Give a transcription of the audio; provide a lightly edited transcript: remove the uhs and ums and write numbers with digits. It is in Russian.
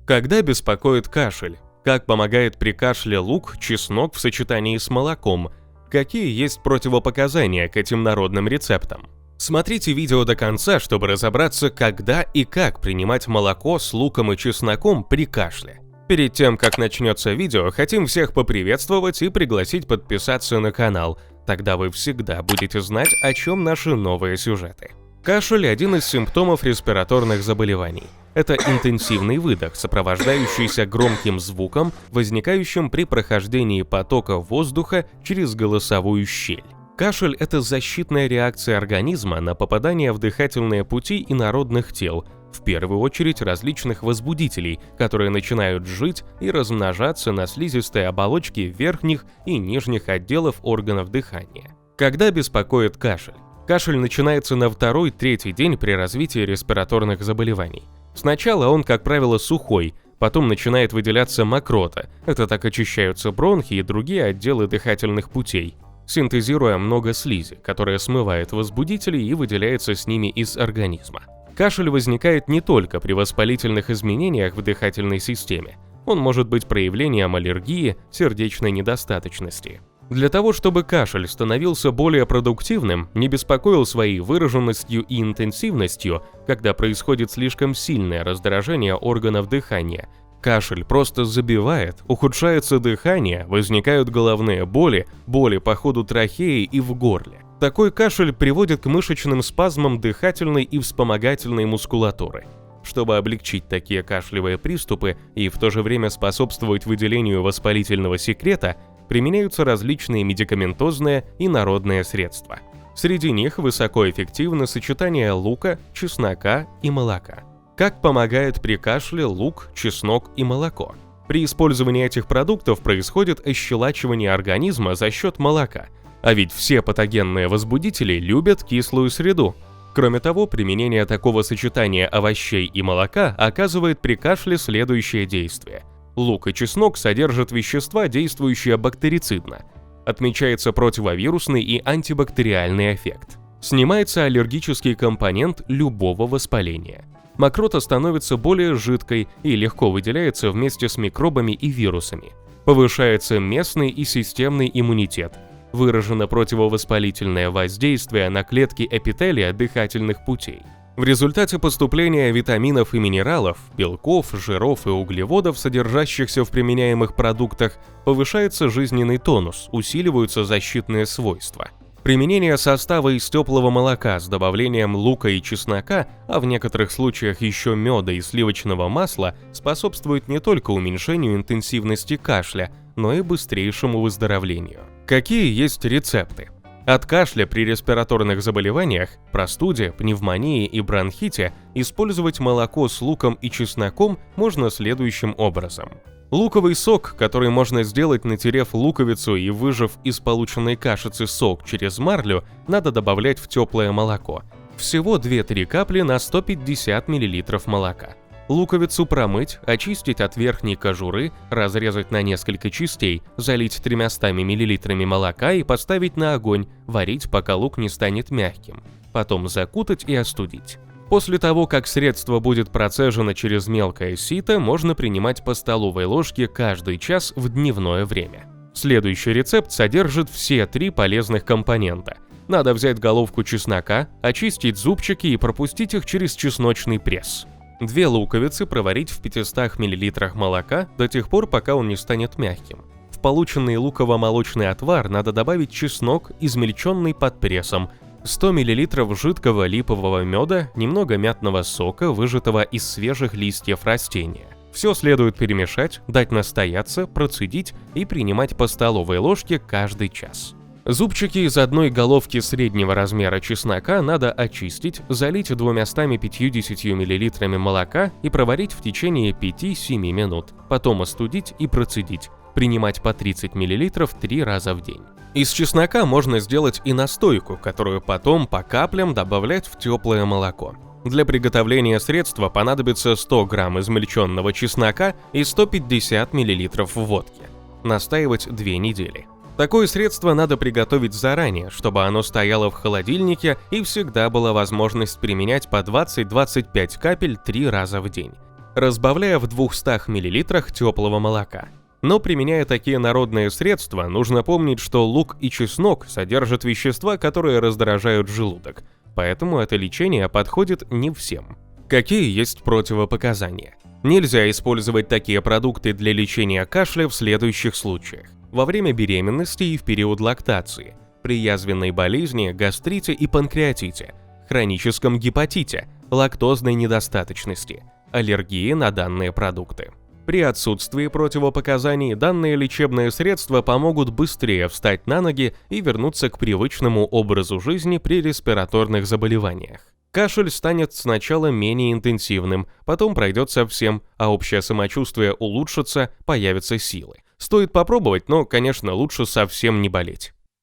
Когда беспокоит кашель? Как помогает при кашле лук, чеснок в сочетании с молоком? Какие есть противопоказания к этим народным рецептам? Смотрите видео до конца, чтобы разобраться, когда и как принимать молоко с луком и чесноком при кашле. Перед тем, как начнется видео, хотим всех поприветствовать и пригласить подписаться на канал. Тогда вы всегда будете знать, о чем наши новые сюжеты. Кашель – один из симптомов респираторных заболеваний. Это интенсивный выдох, сопровождающийся громким звуком, возникающим при прохождении потока воздуха через голосовую щель. Кашель – это защитная реакция организма на попадание в дыхательные пути инородных тел, в первую очередь различных возбудителей, которые начинают жить и размножаться на слизистой оболочке верхних и нижних отделов органов дыхания. Когда беспокоит кашель? Кашель начинается на 2-3 день при развитии респираторных заболеваний. Сначала он, как правило, сухой, потом начинает выделяться мокрота, это так очищаются бронхи и другие отделы дыхательных путей, синтезируя много слизи, которая смывает возбудители и выделяется с ними из организма. Кашель возникает не только при воспалительных изменениях в дыхательной системе, он может быть проявлением аллергии, сердечной недостаточности. Для того, чтобы кашель становился более продуктивным, не беспокоил своей выраженностью и интенсивностью, когда происходит слишком сильное раздражение органов дыхания, кашель просто забивает, ухудшается дыхание, возникают головные боли, боли по ходу трахеи и в горле. Такой кашель приводит к мышечным спазмам дыхательной и вспомогательной мускулатуры. Чтобы облегчить такие кашлевые приступы и в то же время способствовать выделению воспалительного секрета, применяются различные медикаментозные и народные средства. Среди них высокоэффективно сочетание лука, чеснока и молока. Как помогает при кашле лук, чеснок и молоко? При использовании этих продуктов происходит ощелачивание организма за счет молока, а ведь все патогенные возбудители любят кислую среду. Кроме того, применение такого сочетания овощей и молока оказывает при кашле следующее действие. Лук и чеснок содержат вещества, действующие бактерицидно. Отмечается противовирусный и антибактериальный эффект. Снимается аллергический компонент любого воспаления. Мокрота становится более жидкой и легко выделяется вместе с микробами и вирусами. Повышается местный и системный иммунитет. Выражено противовоспалительное воздействие на клетки эпителия дыхательных путей. В результате поступления витаминов и минералов, белков, жиров и углеводов, содержащихся в применяемых продуктах, повышается жизненный тонус, усиливаются защитные свойства. Применение состава из теплого молока с добавлением лука и чеснока, а в некоторых случаях еще меда и сливочного масла, способствует не только уменьшению интенсивности кашля, но и быстрейшему выздоровлению. Какие есть рецепты? От кашля при респираторных заболеваниях, простуде, пневмонии и бронхите использовать молоко с луком и чесноком можно следующим образом. Луковый сок, который можно сделать, натерев луковицу и выжав из полученной кашицы сок через марлю, надо добавлять в теплое молоко. Всего 2-3 капли на 150 мл молока. Луковицу промыть, очистить от верхней кожуры, разрезать на несколько частей, залить 300 мл молока и поставить на огонь, варить, пока лук не станет мягким. Потом закутать и остудить. После того, как средство будет процежено через мелкое сито, можно принимать по столовой ложке каждый час в дневное время. Следующий рецепт содержит все 3 полезных компонента. Надо взять головку чеснока, очистить зубчики и пропустить их через чесночный пресс. 2 луковицы проварить в 500 мл молока до тех пор, пока он не станет мягким. В полученный луково-молочный отвар надо добавить чеснок, измельченный под прессом, 100 мл жидкого липового меда, немного мятного сока, выжатого из свежих листьев растения. Все следует перемешать, дать настояться, процедить и принимать по столовой ложке каждый час. Зубчики из одной головки среднего размера чеснока надо очистить, залить 250 мл молока и проварить в течение 5-7 минут, потом остудить и процедить, принимать по 30 мл 3 раза в день. Из чеснока можно сделать и настойку, которую потом по каплям добавлять в теплое молоко. Для приготовления средства понадобится 100 грамм измельченного чеснока и 150 мл водки. Настаивать 2 недели. Такое средство надо приготовить заранее, чтобы оно стояло в холодильнике и всегда была возможность применять по 20-25 капель 3 раза в день, разбавляя в 200 мл теплого молока. Но применяя такие народные средства, нужно помнить, что лук и чеснок содержат вещества, которые раздражают желудок, поэтому это лечение подходит не всем. Какие есть противопоказания? Нельзя использовать такие продукты для лечения кашля в следующих случаях: во время беременности и в период лактации, при язвенной болезни, гастрите и панкреатите, хроническом гепатите, лактозной недостаточности, аллергии на данные продукты. При отсутствии противопоказаний данные лечебные средства помогут быстрее встать на ноги и вернуться к привычному образу жизни при респираторных заболеваниях. Кашель станет сначала менее интенсивным, потом пройдет совсем, а общее самочувствие улучшится, появятся силы. Стоит попробовать, но, конечно, лучше совсем не болеть.